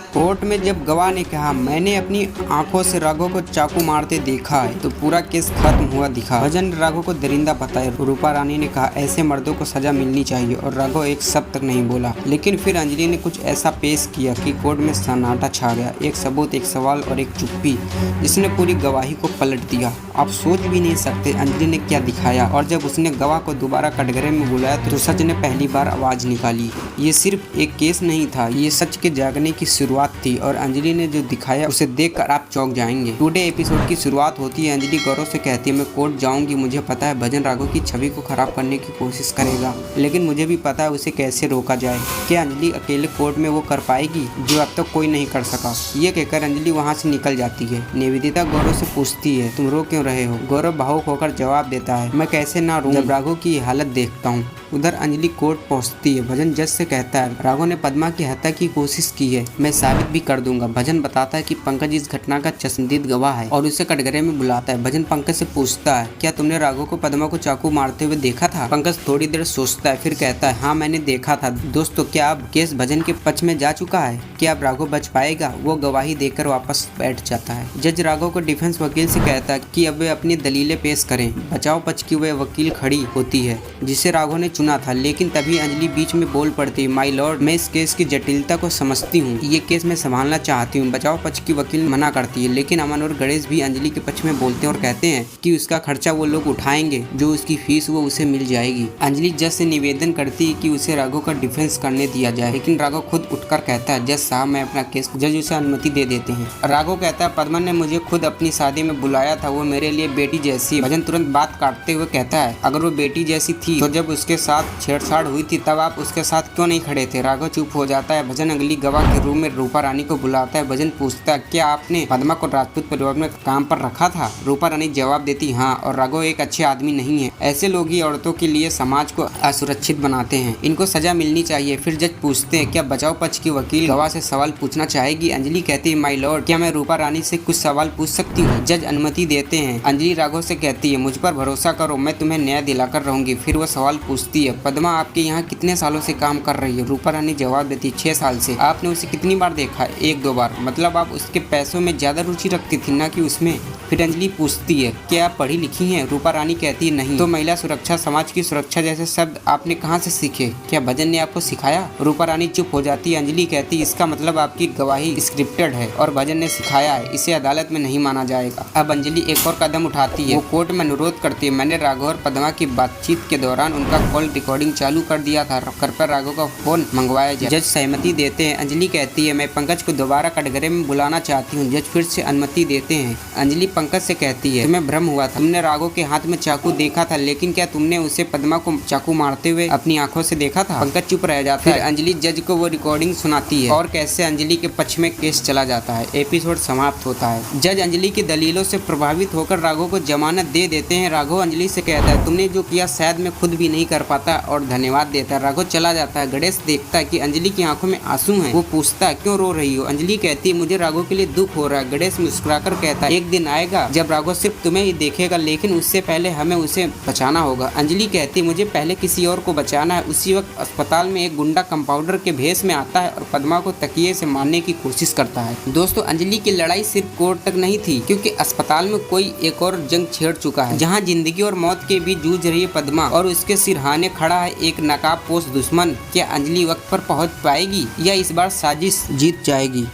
Court में जब गवाह ने कहा मैंने अपनी आंखों से राघव को चाकू मारते देखा है तो पूरा केस खत्म हुआ दिखा। भजन ने राघव को दरिंदा बताया। रूपा रानी ने कहा ऐसे मर्दों को सजा मिलनी चाहिए और राघव एक शब्द तक नहीं बोला। लेकिन फिर अंजलि ने कुछ ऐसा पेश किया कि कोर्ट में सन्नाटा छा गया। एक सबूत, एक सवाल और एक चुप्पी जिसने पूरी गवाही को पलट दिया। आप सोच भी नहीं सकते अंजलि ने क्या दिखाया। और जब उसने गवाह को दोबारा कटघरे में बुलाया तो सच ने पहली बार आवाज निकाली। ये सिर्फ एक केस नहीं था, ये सच के जागने की शुरुआत थी और अंजलि ने जो दिखाया उसे देखकर आप चौंक जाएंगे। टुडे एपिसोड की शुरुआत होती है। अंजलि गौरव से कहती है मैं कोर्ट जाऊंगी, मुझे पता है भजन राघव की छवि को खराब करने की कोशिश करेगा, लेकिन मुझे भी पता है उसे कैसे रोका जाए। क्या अंजलि अकेले कोर्ट में वो कर पाएगी जो अब तक कोई नहीं कर सका? ये कहकर अंजलि वहाँ से निकल जाती है। निवेदिता गौरव से पूछती है तुम रो क्यों रहे हो? गौरव भावुक होकर जवाब देता है मैं कैसे ना रो जब राघव की हालत देखता हूँ। उधर अंजलि कोर्ट पहुंचती है। भजन जज से कहता है राघव ने पद्मा की हत्या की कोशिश की है, मैं साबित भी कर दूंगा। भजन बताता है कि पंकज इस घटना का चश्मदीद गवाह है और उसे कटघरे में बुलाता है। भजन पंकज से पूछता है क्या तुमने राघव को पद्मा को चाकू मारते हुए देखा था? पंकज थोड़ी देर सोचता है, फिर कहता है हाँ मैंने देखा था। दोस्तों क्या अब केस भजन के पक्ष में जा चुका है? क्या अब राघव बच पाएगा? वो गवाही देकर वापस बैठ जाता है। जज राघव को डिफेंस वकील से कहता है कि अब वे अपनी दलीलें पेश करें। बचाव पक्ष की वह वकील खड़ी होती है जिसे राघव ने चुना था। लेकिन तभी अंजलि बीच में बोल पड़ती है माय लॉर्ड मैं इस केस की जटिलता को समझती हूँ, ये केस मैं संभालना चाहती हूँ। बचाव पक्ष की वकील मना करती है, लेकिन अमन और गणेश भी अंजलि के पक्ष में बोलते हैं और कहते हैं कि उसका खर्चा वो लोग उठाएंगे, जो उसकी फीस वो उसे मिल जाएगी। अंजलि जज से निवेदन करती है कि उसे राघव का डिफेंस करने दिया जाए, लेकिन राघव खुद उठकर कहता है जज साहब मैं अपना केस। जज उसे अनुमति दे देते हैं। राघव कहता है पद्मा ने मुझे खुद अपनी शादी में बुलाया था, वो मेरे लिए बेटी जैसी। भजन तुरंत बात काटते हुए कहता है अगर वो बेटी जैसी थी तो जब उसके साथ छेड़छाड़ हुई थी तब आप उसके साथ क्यों नहीं खड़े थे? राघव चुप हो जाता है। भजन अगली गवाह के रूम में रूपा रानी को बुलाता है। भजन पूछता है क्या आपने पद्मा को राजपूत परिवार में काम पर रखा था? रूपा रानी जवाब देती हाँ, और राघव एक अच्छे आदमी नहीं है। ऐसे लोग ही औरतों के लिए समाज को असुरक्षित बनाते हैं, इनको सजा मिलनी चाहिए। फिर जज पूछते हैं क्या बचाव पक्ष की वकील गवाह से सवाल पूछना चाहेगी? अंजलि कहती है माय लॉर्ड क्या मैं रूपा रानी से कुछ सवाल पूछ सकती हूँ? जज अनुमति देते हैं। अंजलि राघव से कहती है मुझ पर भरोसा करो, मैं तुम्हें न्याय दिलाकर रहूंगी। फिर वो सवाल पूछती है पद्मा आपके यहाँ कितने सालों से काम कर रही है? रूपा रानी जवाब देती 6 साल से। आपने उसे कितनी बार देखा? 1-2 बार। मतलब आप उसके पैसों में ज्यादा रुचि रखती थी ना कि उसमें? फिर अंजलि पूछती है क्या आप पढ़ी लिखी हैं? रूपा रानी कहती है नहीं। तो महिला सुरक्षा, समाज की सुरक्षा जैसे शब्द आपने कहाँ से सीखे? क्या भजन ने आपको सिखाया? रूपा रानी चुप हो जाती है। अंजलि कहती इसका मतलब आपकी गवाही स्क्रिप्टेड है और भजन ने सिखाया है, इसे अदालत में नहीं माना जाएगा। अब अंजलि एक और कदम उठाती है। वो कोर्ट में अनुरोध करती है मैंने राघव और पद्मा की बातचीत के दौरान उनका कॉल रिकॉर्डिंग चालू कर दिया था, कृपया राघव का फोन मंगवाया जाए। जज सहमति देते हैं। अंजलि कहती है मैं पंकज को दोबारा कटघरे में बुलाना चाहती हूँ। जज फिर से अनुमति देते हैं। अंजलि पंकज से कहती है तुम्हें भ्रम हुआ था, तुमने राघव के हाथ में चाकू देखा था, लेकिन क्या तुमने उसे पद्मा को चाकू मारते हुए अपनी आंखों से देखा था? पंकज चुप रह जाता है। अंजलि जज को वो रिकॉर्डिंग सुनाती है और कैसे अंजलि के पक्ष में केस चला जाता है। एपिसोड समाप्त होता है। जज अंजलि की दलीलों से प्रभावित होकर राघव को जमानत दे देते हैं। राघव अंजलि से कहता है तुमने जो किया शायद मैं खुद भी नहीं कर पाता और धन्यवाद देता है। राघव चला जाता है। गणेश देखता है कि अंजलि की आंखों में आंसू हैं। वो पूछता है क्यों रो रही हो? अंजलि कहती है मुझे राघव के लिए दुख हो रहा है। गणेश मुस्कुराकर कहता है एक दिन आएगा जब राघव सिर्फ तुम्हें ही देखेगा, लेकिन उससे पहले हमें उसे बचाना होगा। अंजलि कहती है मुझे पहले किसी और को बचाना है। उसी वक्त अस्पताल में एक गुंडा कंपाउंडर के भेष में आता है और पद्मा को तकिए से मारने की कोशिश करता है। दोस्तों अंजलि की लड़ाई सिर्फ कोर्ट तक नहीं थी, क्योंकि अस्पताल में कोई एक और जंग छेड़ चुका है, जहाँ जिंदगी और मौत के बीच जूझ रही है पद्मा और उसके सिरहाने खड़ा है एक नकाबपोश दुश्मन। क्या अंजलि वक्त पर पहुंच पाएगी या इस बार साजिश जीत जाएगी?